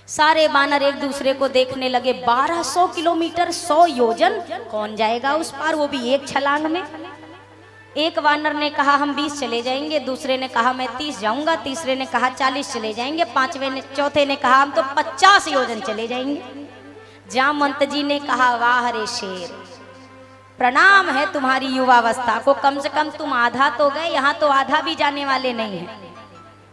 सारे बानर एक दूसरे को देखने लगे। 1200 किलोमीटर 100 योजन, कौन जाएगा उस पार, वो भी एक छलांग में। एक वानर ने कहा हम 20 चले जाएंगे, दूसरे ने कहा मैं 30 जाऊंगा, तीसरे ने कहा 40 चले जाएंगे, चौथे ने कहा हम तो 50 योजन चले जाएंगे। जामवंत जी ने कहा वाह रे शेर, प्रणाम है तुम्हारी युवावस्था को, कम से कम तुम आधा तो गए, यहाँ तो आधा भी जाने वाले नहीं है।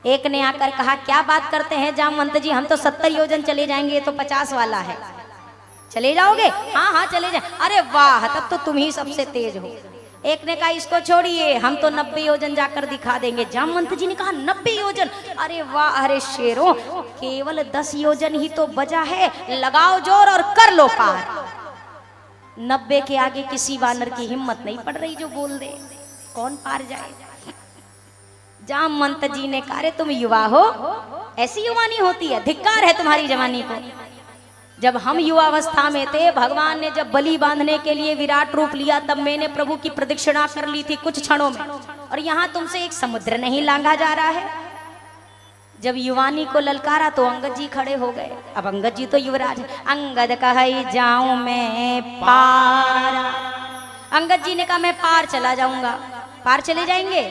एक ने आकर कहा क्या बात करते हैं जामवंत जी, हम तो 70 योजन चले जाएंगे, ये तो 50 वाला है, चले जाओगे? हाँ हाँ चले जाए। अरे वाह, तब तो तुम ही सबसे तेज हो। एक ने कहा इसको छोड़िए, हम तो 90 योजन जाकर दिखा देंगे। जामवंत जी ने कहा 90 योजन, अरे वाह अरे शेरों, केवल 10 योजन ही तो बचा है, लगाओ जोर और कर लो पार। 90 के आगे किसी वानर की हिम्मत नहीं पड़ रही जो बोल दे, कौन पार जाए। जामवंत जी ने कहा अरे तुम युवा हो, ऐसी युवानी होती है, धिक्कार है तुम्हारी जवानी को। जब हम युवावस्था में थे, भगवान ने जब बलि बांधने के लिए विराट रूप लिया, तब मैंने प्रभु की प्रदक्षिणा कर ली थी कुछ क्षणों में, और यहाँ तुमसे एक समुद्र नहीं लांघा जा रहा है। जब युवानी को ललकारा तो अंगद जी खड़े हो गए। अब अंगद जी तो युवराज है। अंगद कहे जाऊं मैं पार, अंगद जी ने कहा मैं पार चला जाऊंगा। पार चले जाएंगे?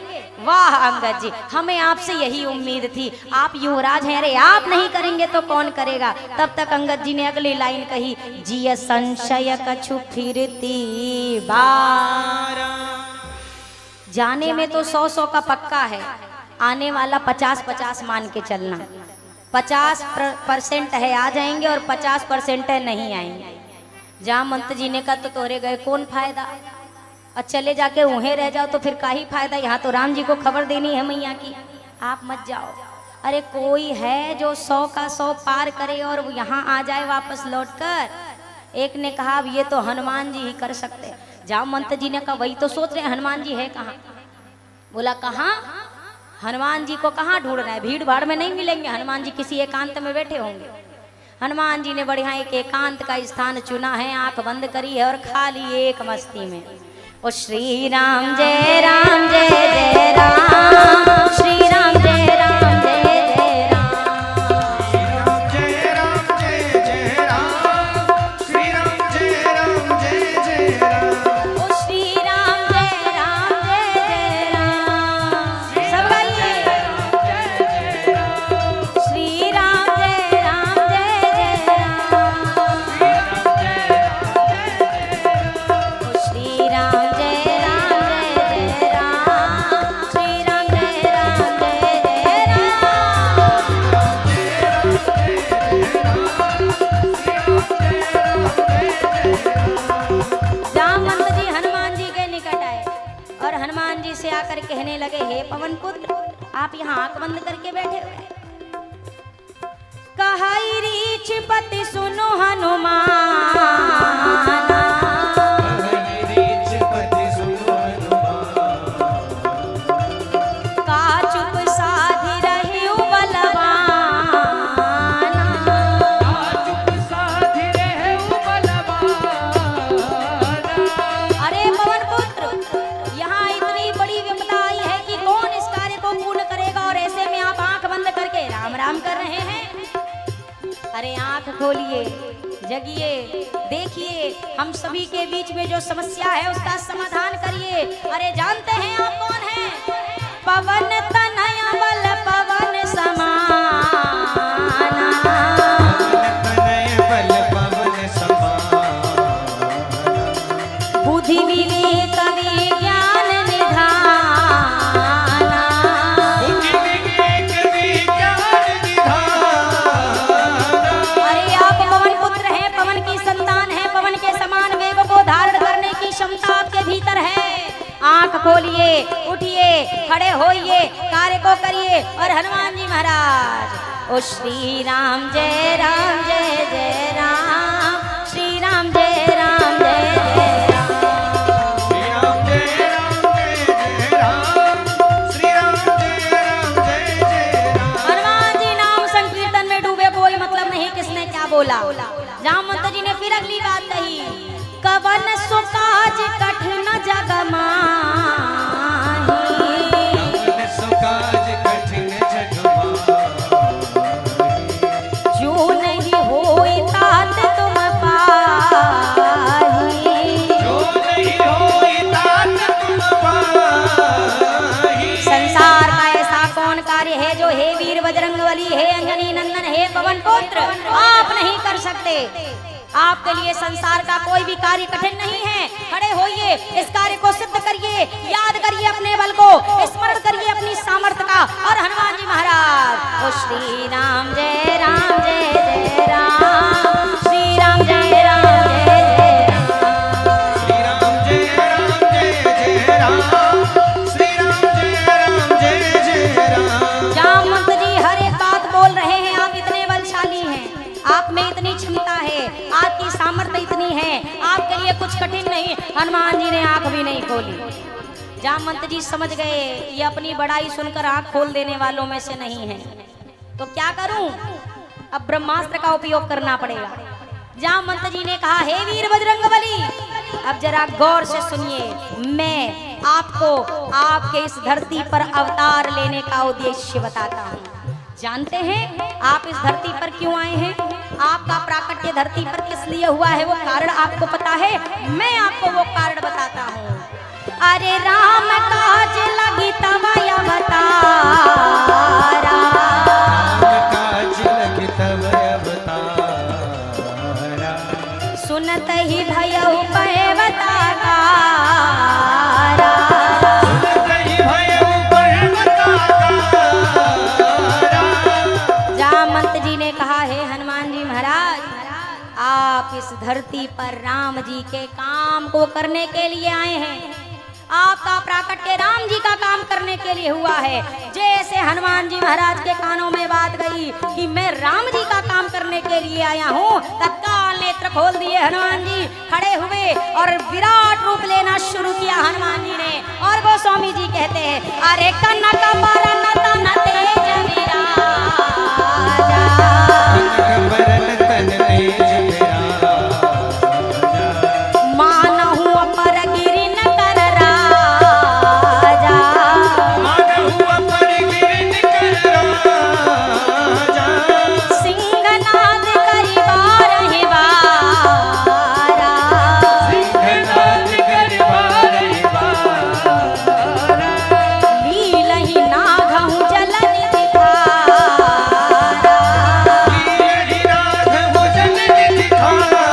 वाह अंगद जी, हमें आपसे यही उम्मीद थी, आप युवराज हैं, अरे आप नहीं करेंगे तो कौन करेगा। तब तक अंगद जी ने अगली लाइन कही, जिय संशय कछु फिरती बार। जाने में तो 100 का पक्का है, आने वाला 50 मान के चलना। 50% है आ जाएंगे और 50% है नहीं आएंगे। जामवंत जी ने कहा तो तोरे गए कौन फायदा, और चले जाके उन्हें रह जाओ तो फिर का ही फायदा, यहाँ तो राम जी को खबर देनी है मैया की, आप मत जाओ। अरे कोई है जो 100 का 100 पार करे और यहाँ आ जाए वापस लौटकर। एक ने कहा अब ये तो हनुमान जी ही कर सकते। जामवंत जी ने कहा वही तो सोच रहे हैं, हनुमान जी है कहाँ? बोला कहाँ? हनुमान जी को कहाँ ढूंढना है, भीड़ भाड़ में नहीं मिलेंगे, हनुमान जी किसी एकांत में बैठे होंगे। हनुमान जी ने बढ़िया एक एकांत का स्थान चुना है, आंख बंद करी है और खाली एक मस्ती में ओ श्री राम जय राम जय जय राम, श्री राम जय राम जय जय राम, जय राम जय जय राम, श्री राम जय राम जय जय राम, ओ श्री राम जय राम जय जय राम। सब गाइए श्री राम जय राम जय जय राम, ओ श्री राम आकर कहने लगे हे पवन पुत्र, आप यहाँ आंख बंद करके बैठे हुए। कहाई रीछ पति सुनो हनुमान, का चुप साधि रहियो बलवान, अरे पवन पुत्र, यहाँ इतनी बड़ी विपदा आई है कि कौन इस कार्य को पूर्ण करेगा, और ऐसे में आप आंख बंद करके राम राम कर रहे हैं। अरे आंख खोलिए, जगिए, देखिए, हम सभी के बीच में जो समस्या है उसका समाधान करिए। अरे जानते हैं आप कौन हैं? पवन तनया बल पवन समान, बुद्धि विवेक विज्ञान क्षमता आपके भीतर है। आंख खोलिए, उठिए, खड़े होइए, कार्य को करिए। और हनुमान जी महाराज ओ श्री राम जय राम जय जय राम, श्री राम जय राम जय जय राम, श्री राम जय राम जय जय राम, श्री राम जय राम जय जय राम। हनुमान जी नाम संकीर्तन में डूबे, कोई मतलब नहीं किसने क्या बोला। जामवंत जी ने फिर अगली बात कही, कवन सुकाज कठिन जग माही, कवन सुकाज कठिन जग माही, जो नहीं पवन पुत्र आप नहीं कर सकते। आपके लिए संसार का कोई भी कार्य कठिन नहीं है। खड़े होइए, इस कार्य को सिद्ध करिए, याद करिए अपने बल को, स्मरण करिए अपनी सामर्थ्य का। और हनुमान जी महाराज ओ श्री राम जय राम जय जय राम, श्री राम जय राम जय जय राम, श्री राम जय राम जय जय राम, श्री राम जय राम जय जय राम। जामवंत जी हर एक बात बोल रहे हैं। आप इतने बलशाली हैं, आप में इतनी क्षमता है, आपकी सामर्थ्य इतनी है, आपके लिए कुछ कठिन नहीं। हनुमान जी ने आंख भी नहीं खोली। जामवंत जी समझ गए ये अपनी बड़ाई सुनकर आंख खोल देने वालों में से नहीं है, तो क्या करूं? अब ब्रह्मास्त्र का उपयोग करना पड़ेगा। जामवंत जी ने कहा, हे वीर बजरंगबली, अब जरा गौर से सुनिए, मैं आपको आपके इस धरती पर अवतार लेने का उद्देश्य बताता हूँ। जानते हैं आप इस धरती पर क्यों आए हैं? आपका प्राकट्य धरती पर किस लिए हुआ है, वो कारण आपको पता है? मैं आपको वो कारण बताता हूँ। अरे राम काज लगी तब अवतारा, काज लगी तब अवतारा, सुनत ही भयउ पर्वतारा, सुनत ही भयउ पर्वतारा। जामवंत जी ने कहा, हे हनुमान जी महाराज, आप इस धरती पर राम जी के काम को करने के लिए आए हैं। आपका प्राकट्य राम जी का काम करने के लिए हुआ है। जैसे हनुमान जी महाराज के कानों में बात गई कि मैं राम जी का काम करने के लिए आया हूँ, तत्काल नेत्र खोल दिए हनुमान जी, खड़े हुए और विराट रूप लेना शुरू किया हनुमान जी ने। और गोस्वामी जी कहते हैं, अरे कनक बरन तन तेज विराजा, बरन तन तेज विराजा, मानहु अपर गिरिन कर राजा, मानहु अपर गिरिन कर राजा, सिंहनाद करि बारहि बारा, सिंहनाद करि बारहि बारा, लीलहि नाघहु जलनिधि धारा, लीलहि नाघहु जलनिधि धारा।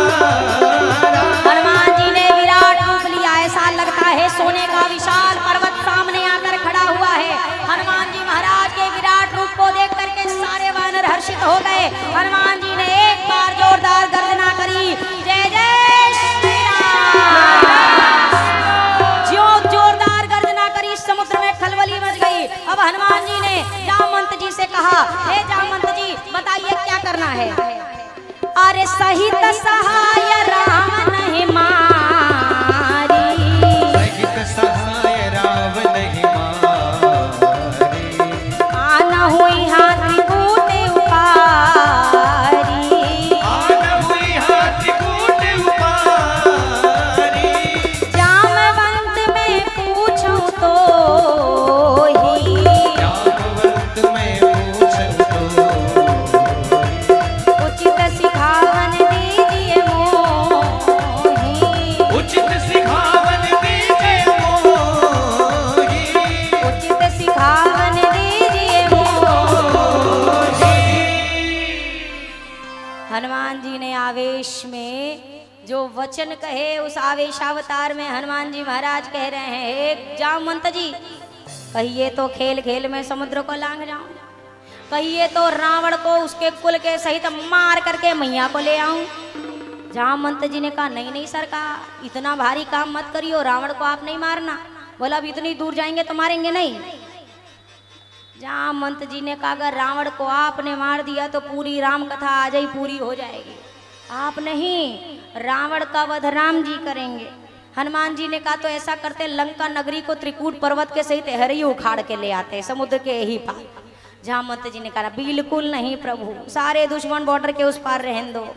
हनुमान जी ने विराट रूप लिया। ऐसा लगता है सोने का विशाल पर्वत सामने आकर खड़ा हुआ है। हनुमान जी महाराज के विराट रूप को देख करके सारे वानर हर्षित हो गए। हनुमान जी ने एक बार जोरदार गर्जना करी, जय जय श्री राम। ज्यों जोरदार गर्जना करी, समुद्र में खलबली मच गई। अब हनुमान जी ने जामवंत जी से कहा, हे जामवंत जी बताइए क्या करना है? अरे सहित सहाय राम नहीं मारी, सहित सहाय राम नहीं मारी, आनहु यहाँ त्रिकूट उपारी, आनहु यहाँ त्रिकूट उपारी। जामवंत में पूछूं तो ही, जामवंत में पूछूं तो उचित सिखावन दीजिए मोहि, उचित सिखावन दीजिए मोहि, उचित सिखावन दीजिए मोहि। हनुमान जी ने आवेश में जो वचन कहे, उस आवेशावतार में हनुमान जी महाराज कह रहे हैं, हे जामवंत जी, कहिए तो खेल खेल में समुद्र को लांघ जाऊं, कहिए तो रावण को उसके कुल के सहित मार करके मैया को ले आऊं। जामवंत जी ने कहा, नहीं नहीं सरकार, इतना भारी काम मत करियो, रावण को आप नहीं मारना। बोला, अब इतनी दूर जाएंगे तो मारेंगे नहीं। जामवंत जी ने कहा, अगर रावण को आपने मार दिया तो पूरी राम कथा आज ही पूरी हो जाएगी। आप नहीं, रावण का वध राम जी करेंगे। हनुमान जी ने कहा, तो ऐसा करते, लंका नगरी को त्रिकूट पर्वत के सहित हरी उखाड़ के ले आते समुद्र के ही पार। जामवंत जी ने कहा, बिल्कुल नहीं प्रभु, सारे दुश्मन बॉर्डर के उस पार रहने दो,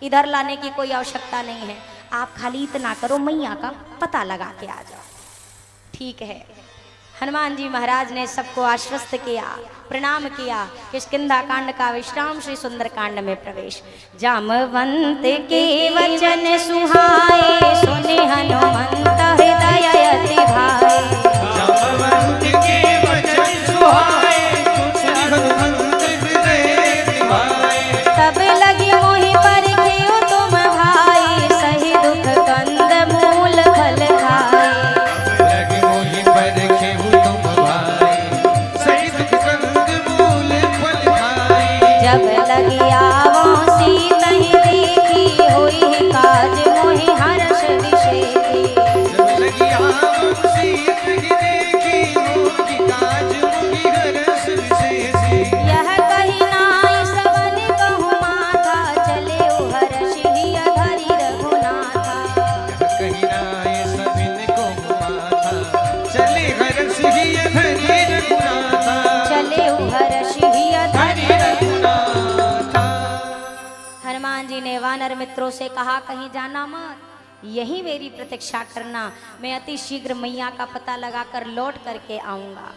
इधर लाने की कोई आवश्यकता नहीं है। आप खाली इतना करो, मैया का पता लगा के आ जाओ। ठीक है। हनुमान जी महाराज ने सबको आश्वस्त किया, प्रणाम किया। किष्किंधा कांड का विश्राम श्री सुंदर कांड में प्रवेश। जामवंत के वचन सुहाए, सुने हनुमंत हृदय अति भाए। जामवंत के वचन सुहाए, सुने हनुमंत हृदय अति भाए। तब लगी मोहि पर खेऊ तुम भाई सही दुख कंद मूल फल खाए लगे मोहि पर खेहु तुम भाई सही दुख कंद मूल फल खाए जब लगी आवो सी नहीं देखी होई काज मोहि हर्ष विषेखी जब लगी आवन सीत ही देखी होगी काज मुहि हरस विशेषी यह कही नाई सबन कहु माथा चले हर्षि धरि रघुनाथा कहीं नाय सबिन को माथा चले हरस ही धरी रघुनाथा चले हर्षि धरि हरि रघुनाथा हनुमान जी ने वानर मित्रों से कहा कहीं जाना मत यही मेरी प्रतीक्षा करना मैं अति शीघ्र मैया का पता लगाकर लौट करके आऊंगा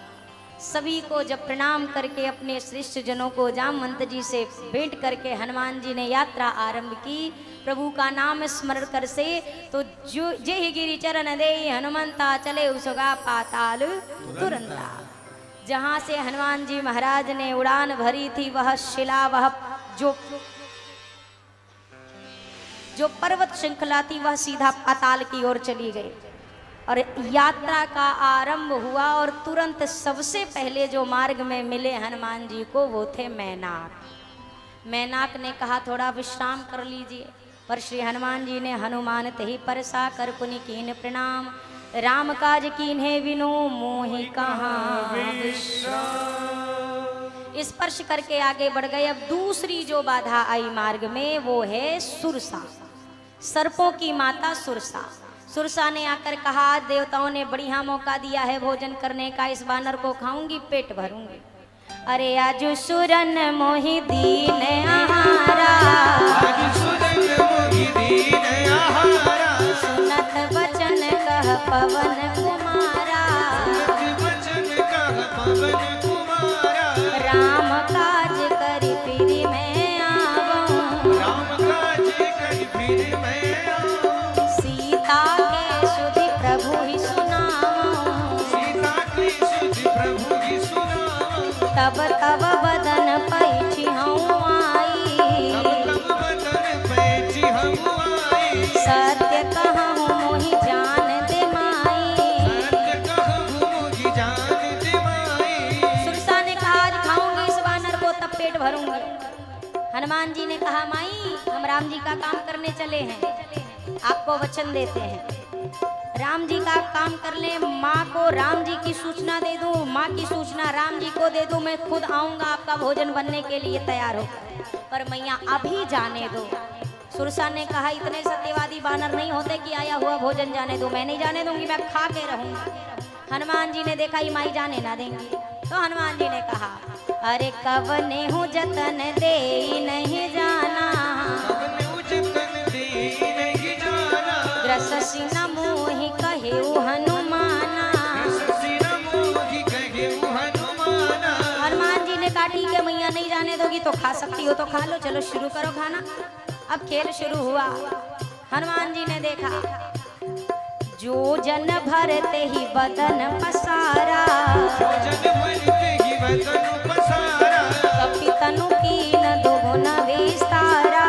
सभी को जब प्रणाम करके अपने श्रेष्ठ जनों को जामवंत जी से भेंट करके हनुमान जी ने यात्रा आरंभ की प्रभु का नाम स्मरण कर से तो जो जे ही गिरी चरण दे हनुमंता चले उसगा पाताल तुरंता जहाँ से हनुमान जी महाराज ने उड़ान भरी थी वह शिला वह जो पर्वत श्रृंखला थी वह सीधा पाताल की ओर चली गई और यात्रा का आरंभ हुआ और तुरंत सबसे पहले जो मार्ग में मिले हनुमान जी को वो थे मैनाक मैनाक ने कहा थोड़ा विश्राम कर लीजिए पर श्री हनुमान जी ने हनुमान तही परसा कर पुनि कीन प्रणाम राम काज कीन्हे विनु मोहि कहाँ विश्राम स्पर्श करके आगे बढ़ गए अब दूसरी जो बाधा आई मार्ग में वो है सुरसा सर्पों की माता सुरसा सुरसा ने आकर कहा आज देवताओं ने बढ़िया मौका दिया है भोजन करने का इस वानर को खाऊंगी पेट भरूंगी अरे आज सुरन मोहि दीन आहारा आज सुरन मोहि दीन आहारा सुनत वचन कह पवन कुमारा सुनत वचन कह पवन कुमारा राम काज करि फिरि मैं आवऊं राम काज करि फिर मैं आऊं सीता के सुधि प्रभु ही सुनाऊं सीता की सुधि प्रभु की सुनाऊं तब तब बदन पैछि हूँ आई तब बदन पैछि हम आए सत्य कहूँ मोहि जान दे माई सत्य कहूँ मोहि जान दे माई सुरसा ने कहा आज खाऊंगी इस वानर को तब पेट भरूंगी हनुमान जी ने कहा माई हम राम जी का काम करने चले हैं आपको वचन देते हैं राम जी का काम कर ले माँ को राम जी की सूचना दे दूं माँ की सूचना राम जी को दे दूं मैं खुद आऊंगा आपका भोजन बनने के लिए तैयार होकर पर मैया अभी जाने दो सुरसा ने कहा इतने सत्यवादी बानर नहीं होते कि आया हुआ भोजन जाने दो मैं नहीं जाने दूंगी मैं खा के रहूंगा हनुमान जी ने देखा ये माई जाने ना देंगी तो हनुमान जी ने कहा अरे कवने हूँ जतन दे नहीं जाना अपने उजतन दे नहीं जाना ग्रससी न मोहि कहेऊ हनुमाना सिर मोहि कहेऊ हनुमाना हनुमान जी ने कहा ठीक है मैया नहीं जाने दोगी तो खा सकती हो तो खा लो चलो शुरू करो खाना अब खेल शुरू हुआ हनुमान जी ने देखा जो जन भरते ही बदन पसारा जन भरते ही वतन पसारा कपि तनु कीन दुगुन विस्तारा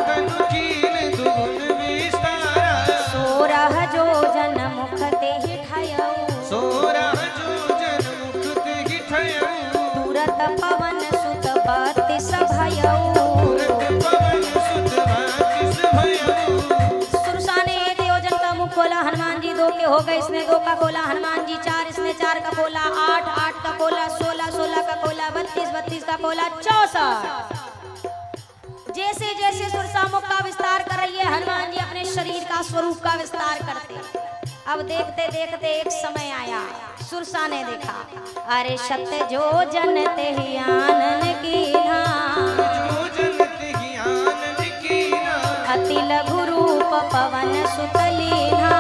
तनु कीन दुगुन विस्तारा सोरह जो जन मुख ते ही ठयऊ सोरा जो जन मुख ते ही ठयऊ तुरत पवन सुत बत्तीस भयऊ पवन सुत बातिस भयऊ सुरसा ने 1 योजन का मुख खोला हनुमान जी 2 के हो गए इसने 2 का खोला हनुमान जी 4 इसने 4 का खोला 8 8 का खोला 16 16 का खोला 32 32 का खोला 64 जैसे जैसे सुरसा मुख का विस्तार कर रही है हनुमान जी अपने शरीर का स्वरूप का विस्तार करते अब देखते देखते एक समय आया सुरसा ने देखा अरे सत्य जो जन ते ही आनन की जो जन ते ही आनंद कीना अति लघु रूप पवन सुतलीना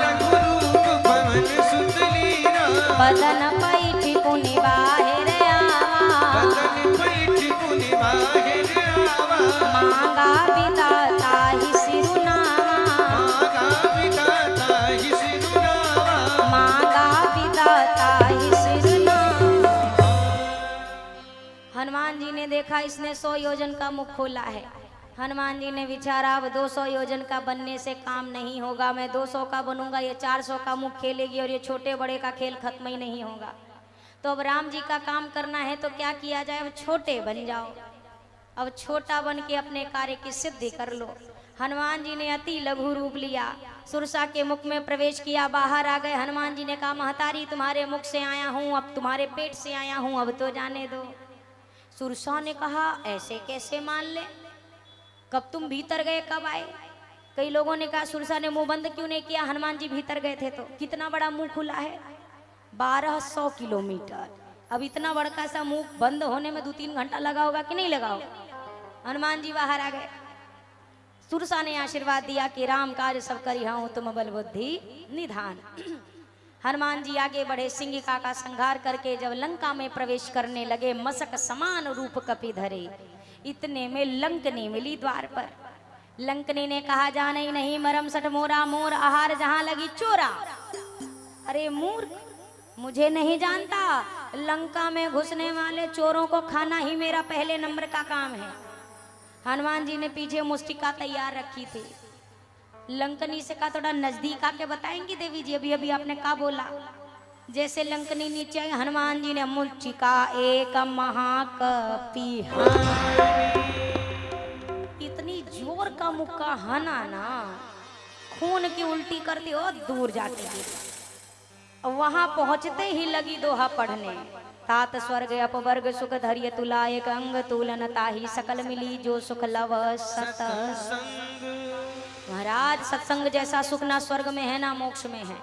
लघु रूप पवन सुत लीना बदन पैठी पुनि बाहिर आवा बदन पैठ पुनि बाहिर आवा मांगा विदाता ही सिरुनावा मागा विधाता ही सिरुनावा मांगा विदाता ही सिरुनावा हनुमान जी ने देखा इसने 100 योजन का मुख खोला है। हनुमान जी ने विचारा अब 200 योजन का बनने से काम नहीं होगा, मैं 200 का बनूंगा, ये 400 का मुख खेलेगी और ये छोटे बड़े का खेल खत्म ही नहीं होगा। तो अब राम जी का काम करना है तो क्या किया जाए, अब छोटे बन जाओ, अब छोटा बन के अपने कार्य की सिद्धि कर लो। हनुमान जी ने अति लघु रूप लिया, सुरसा के मुख में प्रवेश किया, बाहर आ गए। हनुमान जी ने कहा महतारी तुम्हारे मुख से आया हूँ, अब तुम्हारे पेट से आया हूँ, अब तो जाने दो। सुरसा ने कहा ऐसे कैसे मान ले, कब तुम भीतर गए कब आए। कई लोगों ने कहा सुरसा ने मुंह बंद क्यों नहीं किया, हनुमान जी भीतर गए थे तो। कितना बड़ा मुंह खुला है, 1200 किलोमीटर। अब इतना बड़का सा मुंह बंद होने में 2-3 घंटा लगा होगा कि नहीं लगा होगा। हनुमान जी बाहर आ गए। सुरसा ने आशीर्वाद दिया कि राम कार्य सब करी हूं, तुम बल बुद्धि निधान। हनुमान जी आगे बढ़े, सिंगिका का संहार करके जब लंका में प्रवेश करने लगे, मसक समान रूप कपि धरे। इतने में लंकनी मिली द्वार पर। लंकनी ने कहा जाने ही नहीं मरम सठ मोरा, मोर आहार जहां लगी चोरा। अरे मूर्ख, मुझे नहीं जानता, लंका में घुसने वाले चोरों को खाना ही मेरा पहले नंबर का काम है। हनुमान जी ने पीछे मुस्टिका तैयार रखी थी। लंकनी से कहा थोड़ा नजदीक आके बताएंगी देवी जी, अभी अभी आपने क्या बोला। जैसे लंकनी नीचे आई, हनुमान जी ने मुस्टिका एक महाकपि, इतनी जोर का मुक्का हना ना, खून की उल्टी कर दी और दूर जाके गिरी। वहां पहुंचते ही लगी दोहा पढ़ने, तात स्वर्ग अपवर्ग सुख धैर्य तुला, एक अंग तुलन ताही सकल मिली, जो सुख लव सतसंग। महाराज सत्संग जैसा सुख ना स्वर्ग में है ना मोक्ष में है।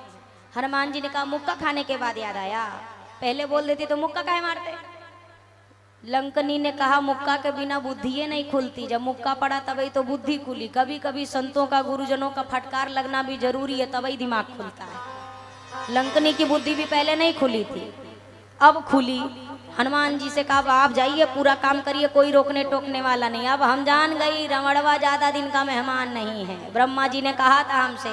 हनुमान जी ने कहा मुक्का खाने के बाद याद आया, पहले बोल देती तो मुक्का काहे मारते। लंकनी ने कहा मुक्का के बिना बुद्धि नहीं खुलती, जब मुक्का पड़ा तभी तो बुद्धि खुली। कभी कभी संतों का गुरुजनों का फटकार लगना भी जरूरी है, तभी दिमाग खुलता है। लंकनी की बुद्धि भी पहले नहीं खुली थी, अब खुली। हनुमान जी से कहा आप जाइए पूरा काम करिए, कोई रोकने टोकने वाला नहीं। अब हम जान गई रमणवा ज्यादा दिन का मेहमान नहीं है। ब्रह्मा जी ने कहा था हमसे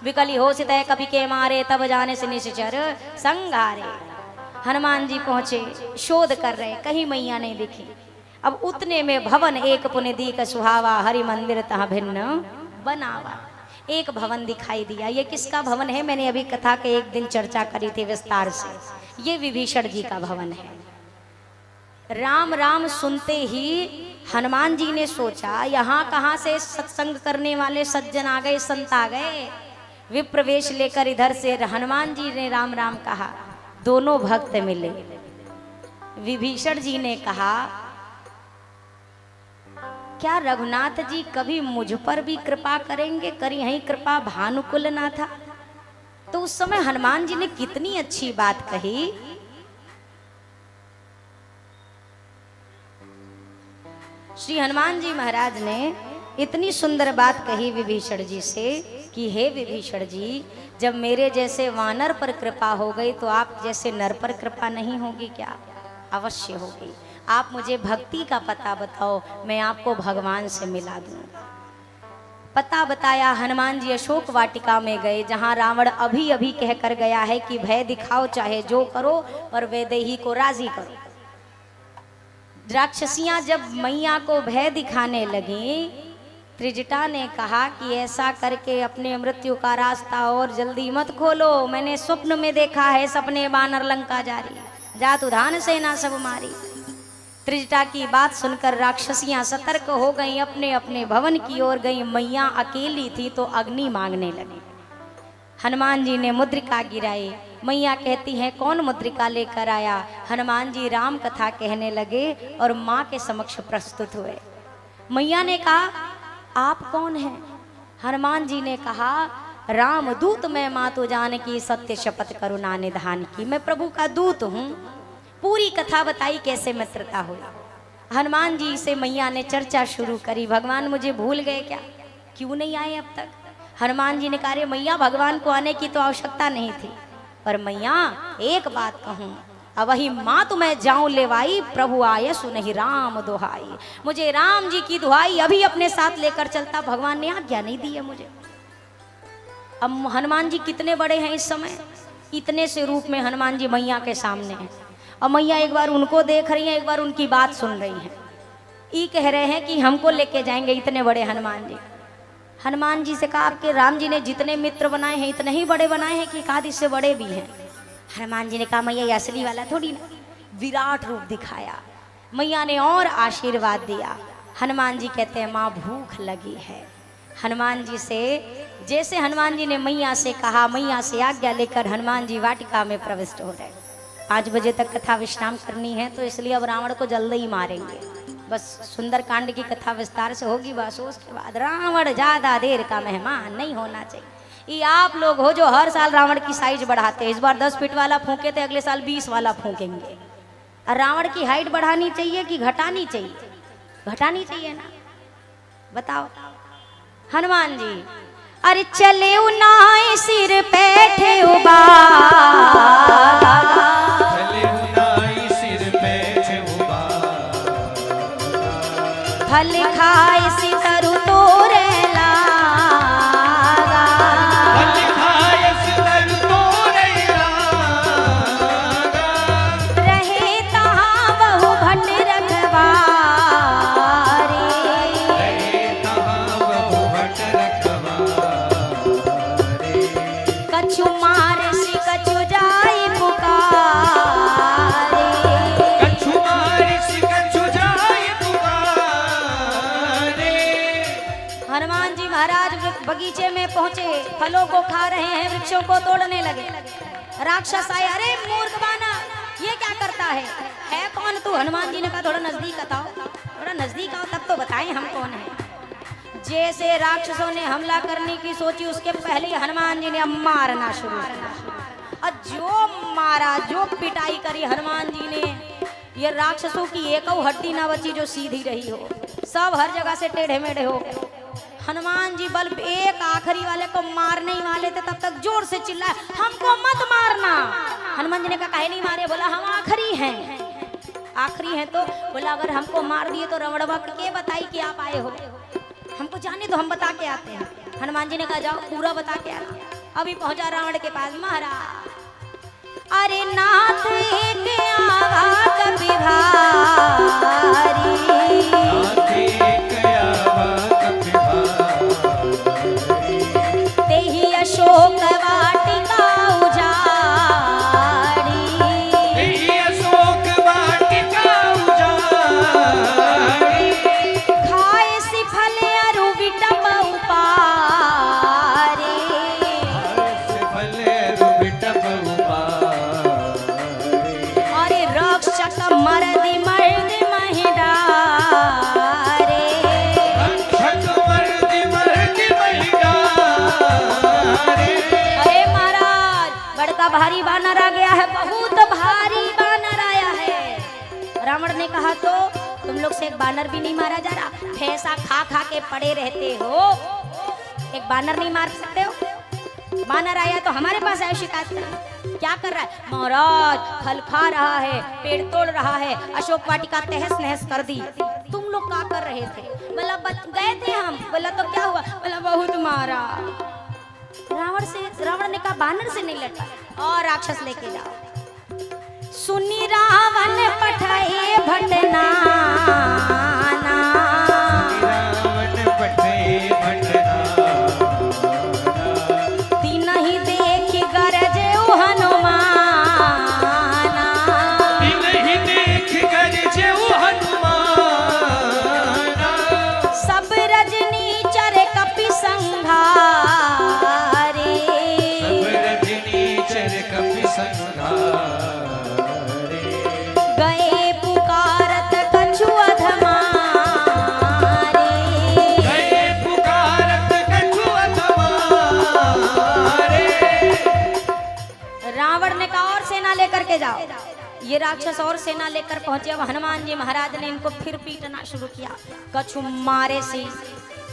विकली हो सित कपि के मारे, तब जाने से निश्चर संघारे। हनुमान जी पहुंचे, शोध कर रहे, कहीं मैया नहीं दिखी। अब उतने में भवन एक पुण्य दीक सुहावा, हरि मंदिर तहाँ भिन्न बनावा। एक भवन दिखाई दिया। ये किसका भवन है, मैंने अभी कथा के एक दिन चर्चा करी थी विस्तार से। ये विभीषण जी का भवन है। राम राम सुनते ही हनुमान जी ने सोचा यहाँ कहाँ से सत्संग करने वाले सज्जन आ गए, संत आ गए। विप्रवेश लेकर इधर से हनुमान जी ने राम राम कहा, दोनों भक्त मिले। विभीषण जी ने कहा क्या रघुनाथ जी कभी मुझ पर भी कृपा करेंगे, करी यही कृपा भानुकुल ना था। तो उस समय हनुमान जी ने कितनी अच्छी बात कही। श्री हनुमान जी महाराज ने इतनी सुंदर बात कही विभीषण जी से कि हे विभीषण जी, जब मेरे जैसे वानर पर कृपा हो गई तो आप जैसे नर पर कृपा नहीं होगी क्या? अवश्य होगी। आप मुझे भक्ति का पता बताओ, मैं आपको भगवान से मिला दूंगा। पता बताया। हनुमान जी अशोक वाटिका में गए, जहां रावण अभी अभी कह कर गया है कि भय दिखाओ चाहे जो करो, पर वैदेही को राजी करो। राक्षसियां जब मैया को भय दिखाने लगी, त्रिजटा ने कहा कि ऐसा करके अपने मृत्यु का रास्ता और जल्दी मत खोलो, मैंने स्वप्न में देखा है सपने बानर लंका जारी, जात उधान सेना सब मारी। त्रिजटा की बात सुनकर राक्षसियां सतर्क हो गईं, अपने अपने भवन की ओर गईं। मैया अकेली थी तो अग्नि मांगने लगी। हनुमान जी ने मुद्रिका गिराई। मैया कहती हैं कौन मुद्रिका लेकर आया? हनुमान जी राम कथा कहने लगे और माँ के समक्ष प्रस्तुत हुए। मैया ने कहा आप कौन हैं? हनुमान जी ने कहा राम दूत मैं मातु जानकी, सत्य शपथ करुणा निधान की। मैं प्रभु का दूत हूँ। पूरी कथा बताई कैसे मित्रता हुई। हनुमान जी से मैया ने चर्चा शुरू करी। भगवान मुझे भूल गए क्या, क्यों नहीं आए अब तक? हनुमान जी ने कहा रे मैया, भगवान को आने की तो आवश्यकता नहीं थी, पर मैया एक बात कहूँ, अब वही माँ तो मैं जाऊं लेवाई, प्रभु आये सुनहि राम दुहाई। मुझे राम जी की दुहाई अभी अपने साथ लेकर चलता, भगवान ने आज्ञा नहीं दी है मुझे। अब हनुमान जी कितने बड़े हैं इस समय, इतने से रूप में हनुमान जी मैया के सामने हैं। और मैया एक बार उनको देख रही हैं, एक बार उनकी बात सुन रही हैं। ई कह रहे हैं कि हमको लेके जाएंगे इतने बड़े हनुमान जी। हनुमान जी से कहा आपके राम जी ने जितने मित्र बनाए हैं इतने ही बड़े बनाए हैं कि एकाध इससे बड़े भी हैं। हनुमान जी ने कहा मैया ये असली वाला थोड़ी ना, विराट रूप दिखाया। मैया ने और आशीर्वाद दिया। हनुमान जी कहते हैं माँ भूख लगी है। हनुमान जी से जैसे हनुमान जी ने मैया से कहा, मैया से आज्ञा लेकर हनुमान जी वाटिका में प्रविष्ट हो गए। 5 बजे तक कथा विश्राम करनी है, तो इसलिए अब रावण को जल्दी ही मारेंगे। बस सुंदर कांड की कथा विस्तार से होगी बस, उसके बाद रावण ज्यादा देर का मेहमान नहीं होना चाहिए। ये आप लोग हो जो हर साल रावण की साइज बढ़ाते हैं। इस बार 10 फीट वाला फूके थे, अगले साल 20 वाला फूकेंगे। और रावण की हाइट बढ़ानी चाहिए कि घटानी चाहिए? घटानी चाहिए ना, बताओ। हनुमान जी अरे चले उनाए सिर बैठे चले उनाई सिर बैठे फल खाए सितरु तोरे लागा, फल खाए सितरु तोरे लागा, रहे तहाँ बहु भट रखवारे, रहे तहाँ बहु भट रखवारे, कछु मार सी कछु जाई पुकारे, कछु मारि सि कछु जाय पुकारे। हनुमान जी महाराज बगीचे में पहुंचे, फलों को खा रहे हैं, वृक्षों को तोड़ने लगे। राक्षस आए, अरे मूर्ख बानर ये क्या करता है कौन तू? हनुमान जी ने कहा थोड़ा नजदीक बताओ, थोड़ा नजदीक आओ तब तो बताएं हम कौन है। जैसे राक्षसों ने हमला करने की सोची, उसके पहले ही हनुमान जी ने अब मारना शुरू किया। और जो मारा, जो पिटाई करी हनुमान जी ने, ये राक्षसों की एक हड्डी ना बची जो सीधी रही हो, सब हर जगह से टेढ़े मेढ़े हो गए। हनुमान जी बल एक आखिरी वाले को मारने ही वाले थे, तब तक जोर से चिल्लाए हमको मत मारना। हनुमान जी ने कहा काहे नहीं मारे? बोला हम आखिरी हैं। आखिरी हैं तो बोला अगर हमको मार दिए तो रवड़वा के बताई कि आप आए हो, हमको जाने दो हम बता के आते हैं। हनुमान जी ने कहा जाओ पूरा बता के आते। अभी पहुंचा रावण के पास, महाराज अरे नाथ एक आवा कभी भारी, नाथ एक आवा कपि भारी, तेहि अशोक वाटिका उजाड़ी, तेहि अशोक वाटिका उजाड़ी, खाए सि फल अरु विटप उपारे, से फले रुबिटप उपारे, अरे रक्षक मर्दि मर्दि महि डारे, रक्षक मर्दि मर्दि महि डारे। अरे महाराज बड़का भारी बानर आ गया है, बहुत भारी बानर आया है। रावण ने कहा तो तुम लोग से एक बानर भी नहीं मारा जा रहा? फैसा खा खा के पड़े रहते हो, एक बानर नहीं मार सकते हो? बानर आया तो हमारे पास आए शिकायत करने। क्या कर रहा है? महाराज फल खा रहा है, पेड़ तोड़ रहा है, अशोक वाटिका तहस नहस कर दी। तुम लोग क्या कर रहे थे? बोला बच गए थे हम। बोला तो क्या हुआ? बोला बहुत मारा। रावण ने कहा बानर से नहीं लड़ता और राक्षस लेके जाओ। सुनी रावण पठाए भटनाना, रावण पठे भटनाना, तीनहि देख गरजे हनुमाना, तिनहि देख गरजेउ हनुमाना, सब रजनी चर कपि संघारे, सब रजनी चर कपि संघारे, गए पुकारत कछु अधमारे, गए पुकारत कछु अधमारे। रावण ने कहा और सेना लेकर के जाओ। ये राक्षस और सेना लेकर पहुंचे। अब हनुमान जी महाराज ने इनको फिर पीटना शुरू किया। कछु मारे सी,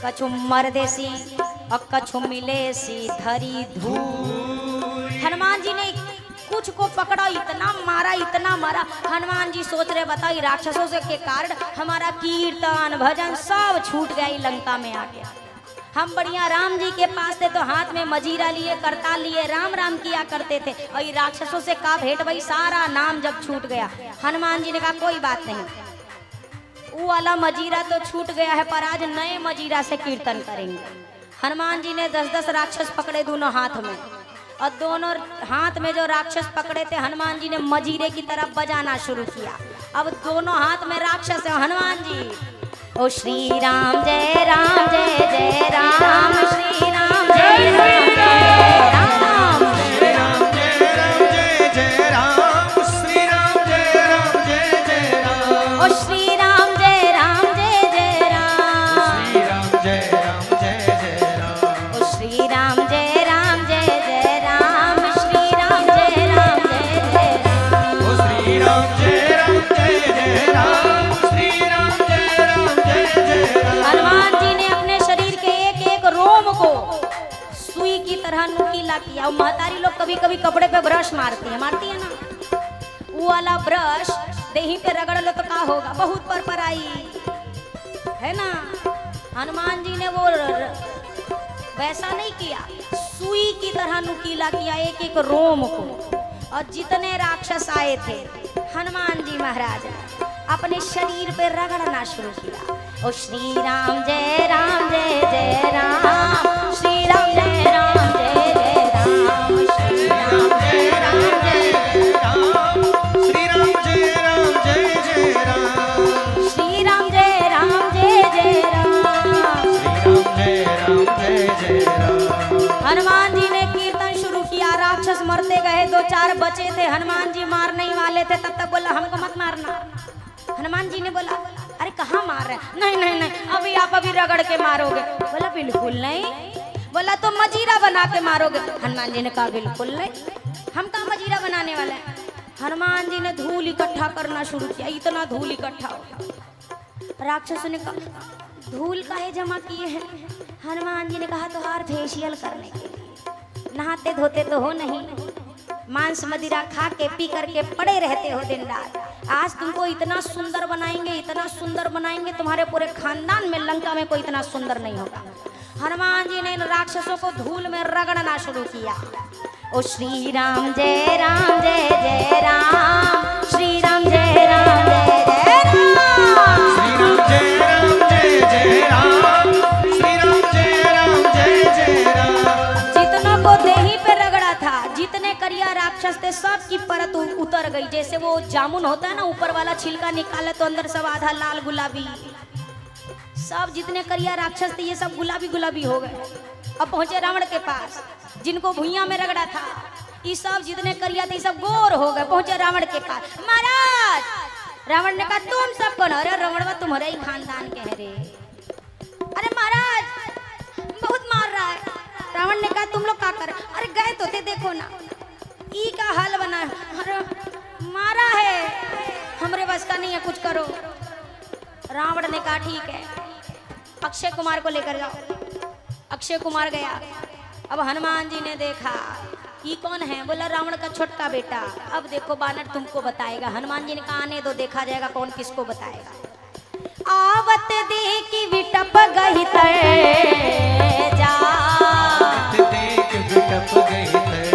कछु मर्दे सी, और कछु मिले सी धरी धूल। हनुमान जी ने कुछ को पकड़ा, इतना मारा। हनुमान जी सोच रहे बताइए राक्षसों से के कारण हमारा कीर्तन भजन सब छूट गया लंका में आके। हम बढ़िया राम जी के पास थे तो हाथ में मजीरा लिए, करताल लिए, राम राम किया करते थे, और ये राक्षसों से का भेंट भाई, सारा नाम जब छूट गया। हनुमान जी ने कहा कोई बात नहीं, वो वाला मजीरा तो छूट गया है, पर आज नए मजीरा से कीर्तन करेंगे। हनुमान जी ने 10-10 राक्षस पकड़े दोनों हाथ में, और दोनों हाथ में जो राक्षस पकड़े थे हनुमान जी ने मजीरे की तरफ बजाना शुरू किया। अब दोनों हाथ में राक्षस है। हनुमान जी ओ श्री राम जय राम जय जय राम, श्री राम जय राम जय राम, श्री राम जय राम जय जय राम, श्री राम जय राम जय जय राम, ओ श्री राम जय राम जय जय राम, श्री राम जय राम जय जय राम, ओ श्री राम जय राम जय जय राम, श्री राम जय राम जय जय राम, ओ श्री राम जय राम जय जय राम, श्री राम जय राम जय जय राम। हनुमान जी ने अपने शरीर के एक एक रोम को सुई की तरह नुकीला किया। और महतारी लोग कभी कभी कपड़े पे ब्रश मारती है ना, वो वाला ब्रश देही पे रगड़ लो तो का होगा, बहुत पर आई है ना। हनुमान जी ने वो वैसा नहीं किया, सुई की तरह नुकीला किया एक एक रोम को। और जितने राक्षस आए थे हनुमान जी महाराज अपने शरीर पे रगड़ना शुरू किया। ओ श्री राम जय राम जय जय राम, श्री राम जय राम जय जय राम, श्री राम जय राम जय जय राम, श्री राम जय राम जय जय राम, श्री राम जय राम जय जय राम, श्री राम जय राम जय जय राम। हनुमान जी ने कीर्तन शुरू किया। राक्षस मरते गए, 2-4 बचे थे, हनुमान जी मारने ही वाले थे। तब तक बोला हमको मत मारना। हनुमान जी ने बोला अरे कहाँ मार रहे हैं? नहीं नहीं नहीं, अभी आप अभी रगड़ के मारोगे। बोला बिल्कुल नहीं। बोला तो मजीरा बना के मारोगे। हनुमान जी ने कहा बिल्कुल नहीं, हम कहाँ मजीरा बनाने वाले हैं। हनुमान जी ने धूल इकट्ठा करना शुरू किया। इतना धूल इकट्ठा हो गया। राक्षसों ने कहा धूल काहे जमा किए हैं? हनुमान जी ने कहा तो हार फेशियल करने के लिए, नहाते धोते तो हो नहीं, मांस मदिरा खा के पी करके पड़े रहते हो दिन रात। आज तुमको इतना सुंदर बनाएंगे, इतना सुंदर बनाएंगे, तुम्हारे पूरे खानदान में लंका में कोई इतना सुंदर नहीं होगा। हनुमान जी ने इन राक्षसों को धूल में रगड़ना शुरू किया। ओ श्री राम जय राम जय जय राम, श्री राम जय राम जय जय राम, श्री राम जय राम जय जय राम, श्री राम जय राम जय जय राम। जितनों को देही पे रगड़ा था, जितने करिया राक्षस थे, सब की परत उतर गई। जैसे वो जामुन होता है ना, ऊपर वाला छिलका निकाले तो अंदर सब आधा लाल गुलाबी, सब जितने करिया राक्षस थे ये सब गुलाबी गुलाबी हो गए। अब पहुंचे रावण के पास, जिनको भुइयां में रगड़ा था, ये सब जितने करिया थे सब गोर हो गए। पहुंचे रावण के पास, महाराज। रावण ने कहा तुम सब कौन? अरे रावणवा तुम्हारे ही खानदान के हैं रे। अरे महाराज बहुत मार रहा है। रावण ने कहा तुम लोग क्या कर? अरे गए तो थे, देखो ना ई का हाल बना है। अरे मारा है, हमरे बस का नहीं है, कुछ करो। रावण ने कहा ठीक है, अक्षय कुमार को लेकर जाओ। अक्षय कुमार गया। अब हनुमान जी ने देखा ये कौन है? बोला रावण का छोटका बेटा। अब देखो बानर तुमको बताएगा। हनुमान जी ने कहा आने दो, देखा जाएगा कौन किसको बताएगा। आवत देखी विटप गई तय जा, देख बिटप गई तय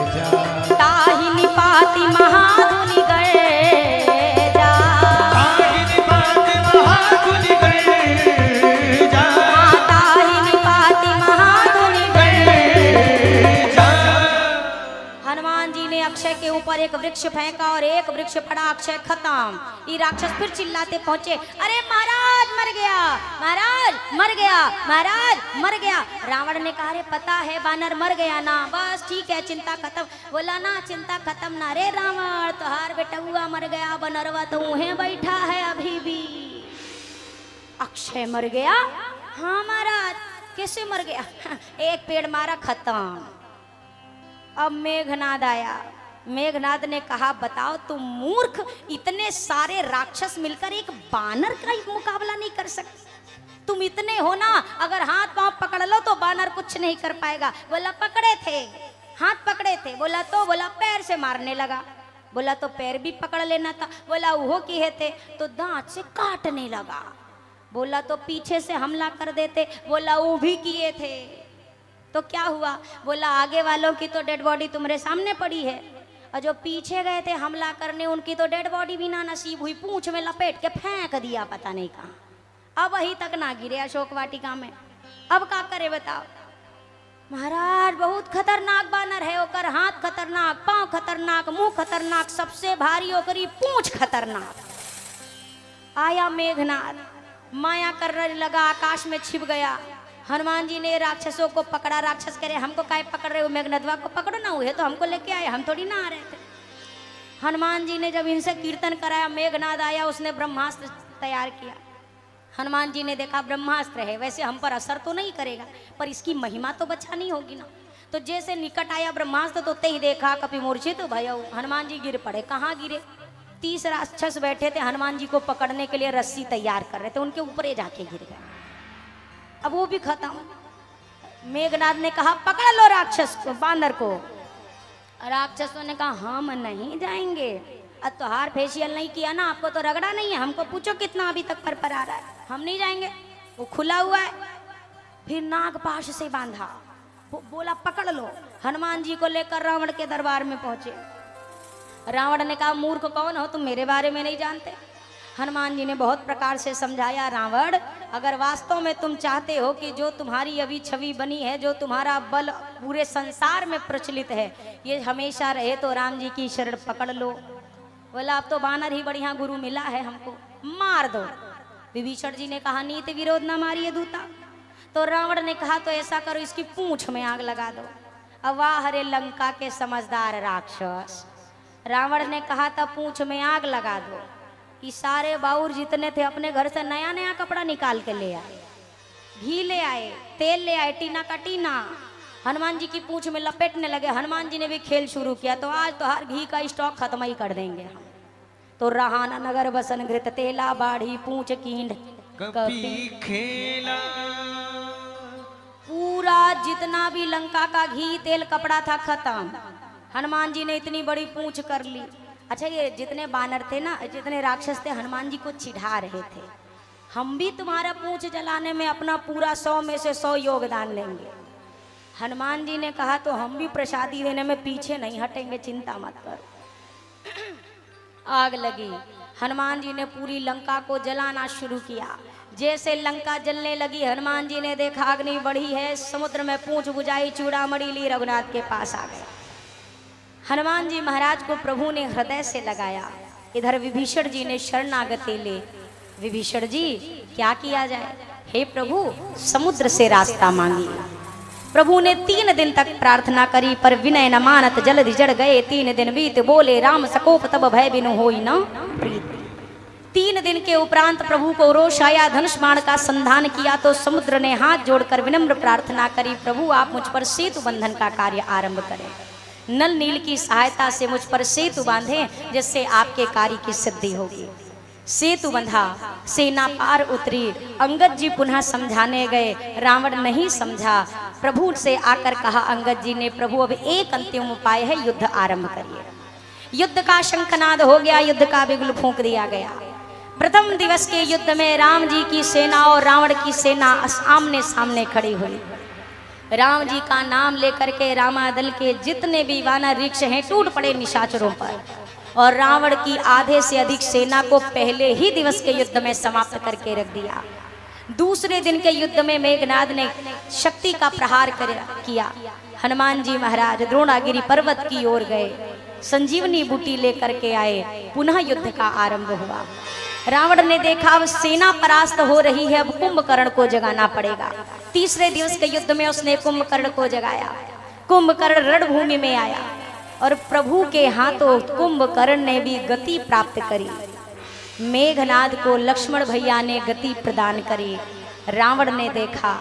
जा, ताहि निपाति महाधुनि गए जा, ताहि निपाति महाधुनि गए जा, ताहि निपाति महाधुनि गए जा। हनुमान जी ने अक्षय के ऊपर एक वृक्ष फेंका और एक वृक्ष पड़ा, अक्षय खत्म। ये राक्षस फिर चिल्लाते पहुंचे, अरे महाराज मर गया, महाराज मर गया, महाराज मर गया। रावण ने कहा अरे पता है बानर मर गया ना, बस ठीक है चिंता खत्म। बोला ना चिंता खत्म ना रे रावण, तोहार बेटा हुआ मर गया, बनरवा तो उहे बैठा है अभी भी। अक्षय मर गया? हाँ महाराज। कैसे मर गया? एक पेड़ मारा खत्म। अब मेघनाद आया। मेघनाद ने कहा बताओ तुम मूर्ख, इतने सारे राक्षस मिलकर एक बानर का ही मुकाबला नहीं कर सकते? तुम इतने हो ना, अगर हाथ पांव पकड़ लो तो बानर कुछ नहीं कर पाएगा। बोला पकड़े थे, हाथ पकड़े थे। बोला तो? बोला पैर से मारने लगा। बोला तो पैर भी पकड़ लेना था। बोला वो किए थे? तो दांत से काटने लगा। बोला तो पीछे से हमला कर देते। बोला वो भी किए थे। तो क्या हुआ? बोला आगे वालों की तो डेड बॉडी तुम्हारे सामने पड़ी है, और जो पीछे गए थे हमला करने उनकी तो डेड बॉडी भी ना नसीब हुई, पूंछ में लपेट के फेंक दिया पता नहीं कहाँ। अब वहीं तक ना गिरे अशोक वाटिका में। अब क्या करे बताओ महाराज। बहुत खतरनाक बानर है, ओकर हाथ खतरनाक, पांव खतरनाक, मुंह खतरनाक, सबसे भारी ओकरी पूंछ खतरनाक। आया मेघनाद, माया करने लगा, आकाश में छिप गया। हनुमान जी ने राक्षसों को पकड़ा। राक्षस कह रहे हमको काहे पकड़ रहे हो, मेघनादवा को पकड़ो ना, हुए तो हमको लेके आए, हम थोड़ी ना आ रहे थे। हनुमान जी ने जब इनसे कीर्तन कराया, मेघनाद आया, उसने ब्रह्मास्त्र तैयार किया। हनुमान जी ने देखा ब्रह्मास्त्र है, वैसे हम पर असर तो नहीं करेगा, पर इसकी महिमा तो बचानी होगी ना। तो जैसे निकट आया ब्रह्मास्त्र तो ते ही देखा कपि मूर्छित भय, हनुमान जी गिर पड़े। कहाँ गिरे? 30 राक्षस बैठे थे हनुमान जी को पकड़ने के लिए, रस्सी तैयार कर रहे थे, उनके ऊपर जाके गिर गए। अब वो भी खत्म। मेघनाद ने कहा पकड़ लो राक्षस को, बांदर को। राक्षसों ने कहा हम नहीं जाएंगे। अब तो हार फेशियल नहीं किया ना, आपको तो रगड़ा नहीं है, हमको पूछो कितना अभी तक पर आ रहा है, हम नहीं जाएंगे। वो खुला हुआ है। फिर नागपाश से बांधा, बोला पकड़ लो। हनुमान जी को लेकर रावण के दरबार में पहुंचे। रावण ने कहा मूर्ख कौन हो तुम, मेरे बारे में नहीं जानते। हनुमान जी ने बहुत प्रकार से समझाया, रावण अगर वास्तव में तुम चाहते हो कि जो तुम्हारी अभी छवि बनी है, जो तुम्हारा बल पूरे संसार में प्रचलित है, ये हमेशा रहे, तो राम जी की शरण पकड़ लो। बोला अब तो बानर ही बढ़िया गुरु मिला है, हमको मार दो। विभीषण जी ने कहा नीति विरोध ना मारिए दूता। तो रावण ने कहा तो ऐसा करो, इसकी पूंछ में आग लगा दो। अब वाह हरे लंका के समझदार राक्षस। रावण ने कहा था पूंछ में आग लगा दो, कि सारे बाउर जितने थे अपने घर से नया नया कपड़ा निकाल के ले आए, घी ले आए, तेल ले आए, टीना का टीना हनुमान जी की पूंछ में लपेटने लगे। हनुमान जी ने भी खेल शुरू किया, तो आज तो हर घी का स्टॉक खत्म ही कर देंगे हम। तो रहाना नगर बसन घृत तेला, बाढ़ी पूंछ कींड कपी खेला। पूरा जितना भी लंका का घी तेल कपड़ा था खत्म। हनुमान जी ने इतनी बड़ी पूंछ कर ली। अच्छा ये जितने बानर थे ना, जितने राक्षस थे, हनुमान जी को चिढ़ा रहे थे, हम भी तुम्हारा पूंछ जलाने में अपना पूरा 100 में से 100 योगदान लेंगे। हनुमान जी ने कहा तो हम भी प्रसादी देने में पीछे नहीं हटेंगे, चिंता मत करो। आग लगी। हनुमान जी ने पूरी लंका को जलाना शुरू किया। जैसे लंका जलने लगी, हनुमान जी ने देखा अग्नि बढ़ी है, समुद्र में पूंछ बुझाई, चूड़ामणि ली, रघुनाथ के पास आ गए। हनुमान जी महाराज को प्रभु ने हृदय से लगाया। इधर विभीषण जी ने शरणागति ले। विभीषण जी क्या किया जाए, हे प्रभु समुद्र से रास्ता मांगी। प्रभु ने 3 दिन तक प्रार्थना करी, पर विनय न मानत जलधि जड़ गए। 3 दिन बीत बोले राम सकोप, तब भय बिनु होई न प्रीति। 3 दिन के उपरांत प्रभु को रोष आया, धनुष बाण का संधान किया, तो समुद्र ने हाथ जोड़कर विनम्र प्रार्थना करी, प्रभु आप मुझ पर सेतु बंधन का कार्य आरंभ करें। नल नील की सहायता से मुझ पर सेतु बांधे, जिससे आपके कार्य की सिद्धि होगी। सेतु बंधा, सेना पार उतरी। अंगद जी पुनः समझाने गए, रावण नहीं समझा। प्रभु से आकर कहा अंगद जी ने, प्रभु अब एक अंतिम उपाय है, युद्ध आरंभ करिए। युद्ध का शंखनाद हो गया, युद्ध का बिगुल फूंक दिया गया। प्रथम दिवस के युद्ध में राम जी की सेना और रावण की सेना आमने सामने खड़ी हुई। राम जी का नाम लेकर के रामादल के जितने भी वानर वृक्ष हैं टूट पड़े निशाचरों पर, और रावण की आधे से अधिक सेना को पहले ही दिवस के युद्ध में समाप्त करके रख दिया। दूसरे दिन के युद्ध में मेघनाद ने शक्ति का प्रहार किया। हनुमान जी महाराज द्रोणागिरी पर्वत की ओर गए, संजीवनी बूटी लेकर के आए। पुनः युद्ध का आरंभ हुआ। रावण ने देखा अब सेना परास्त हो रही है, अब कुंभकर्ण को जगाना पड़ेगा। तीसरे दिवस के युद्ध में उसने कुंभकर्ण को जगाया। कुंभकर्ण रणभूमि में आया और प्रभु के हाथों कुंभकर्ण ने भी गति प्राप्त करी। मेघनाद को लक्ष्मण भैया ने गति प्रदान करी। रावण ने देखा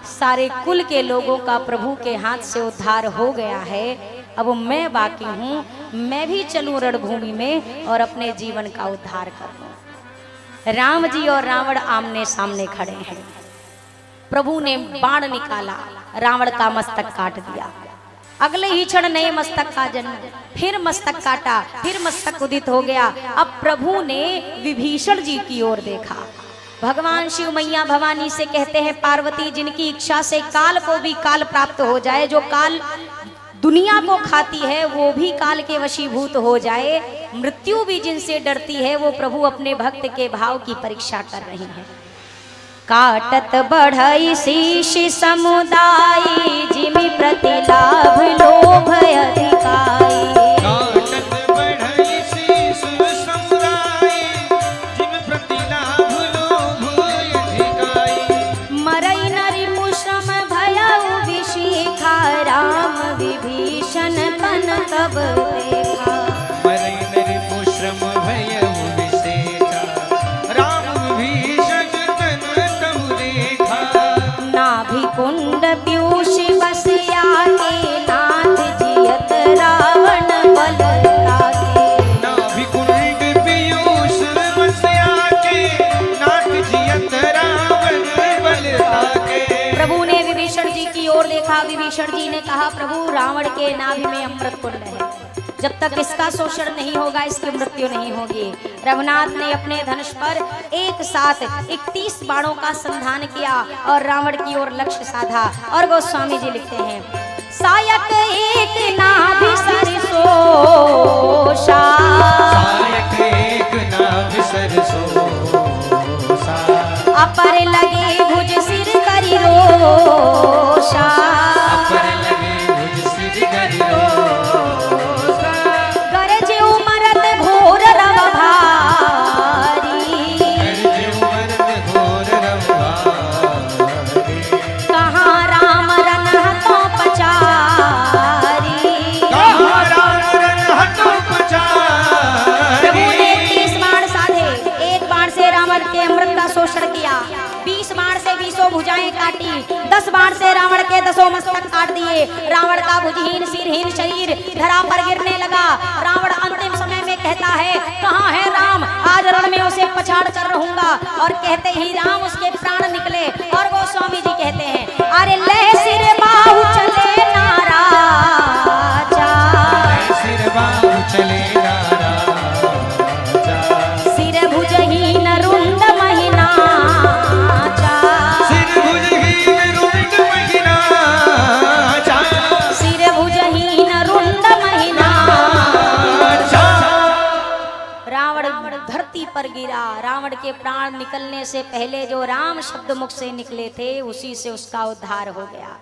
सारे कुल के लोगों का प्रभु के हाथ से उद्धार हो गया है, अब मैं बाकी हूँ, मैं भी चलूं रणभूमि में और अपने जीवन का उद्धार करूं। राम जी और रावण आमने सामने खड़े हैं। प्रभु ने बाण निकाला, रावण का मस्तक काट दिया। अगले ही क्षण नए मस्तक का जन्म, फिर मस्तक काटा, फिर मस्तक उदित हो गया। अब प्रभु ने विभीषण जी की ओर देखा। भगवान शिव मैया भवानी से कहते हैं, पार्वती जिनकी इच्छा से काल को भी काल प्राप्त हो जाए, जो काल दुनिया को खाती है वो भी काल के वशीभूत हो जाए, मृत्यु भी जिनसे डरती है वो प्रभु अपने भक्त के भाव की परीक्षा कर रहे हैं। काटत बढ़ई शीश समुदाय, जिमि प्रति लाभ लोभ अधिकाई। काटत बढ़ई शीश समुदाय, जिमि प्रति लाभ लोभ अधिकाई। मरई नरि मुश्रम भयउ विशिखा, राम विभीषण तन तब देखा। मरई नरि मुश्रम भयउ विशेषा, राम विभीषण तन तब देखा। नाभि कुंड पीयूष बसिया के, नाथ जियत रावण बल ताके। नाभि कुंड पीयूष बसिया के, नाथ जियत रावण बल ताके। प्रभु ने विभीषण जी की ओर देखा। विभीषण जी ने कहा, प्रभु रावण के नाभि में अमृत कुंड है, जब तक इसका शोषण नहीं होगा इसकी मृत्यु नहीं होगी। रघुनाथ ने अपने धनुष पर एक साथ 31 बाणों का संधान किया और रावण की ओर लक्ष्य साधा। और गोस्वामी जी लिखते हैं, सायक एक नाभि सरसों सायक एक नाभि सरसों सा। अपर लगे भुज सिर करि रोषा। अपर लगे भुज सिर करि रोषा। गरजे उमरत घोर रव भारी। गरजे उमरत घोर रव भारी। कहाँ राम रनहतो पचारी। कहाँ राम रनहतो पचारी। प्रभु ने 30 बाण साधे, एक बाण से रावण के अमृत का शोषण किया, 20 बाण से 20 भुजाएं काटी, 10 बाण से रावण के 10 मस्तक काट दिए। रावण का भुजहीन सिरहीन शरीर धरा पर गिरने लगा। रावण अंतिम समय में कहता है, कहाँ है राम, आज रण में उसे पछाड़ कर रहूंगा। और कहते ही राम उसके प्राण निकले। और गोस्वामी जी कहते हैं, अरे ले सिर बाहु चले नाराजा। सिर बाहु चले नाराजा। सिर भुजहीन रुंड महिनाचा। सिर भुजहीन रुंड महिनाचा। सिर भुजहीन रुंड महिनाचा। रावण धरती पर गिरा। रावण के प्राण निकलने से पहले जो राम शब्द मुख से निकले थे उसी से उसका उद्धार हो गया।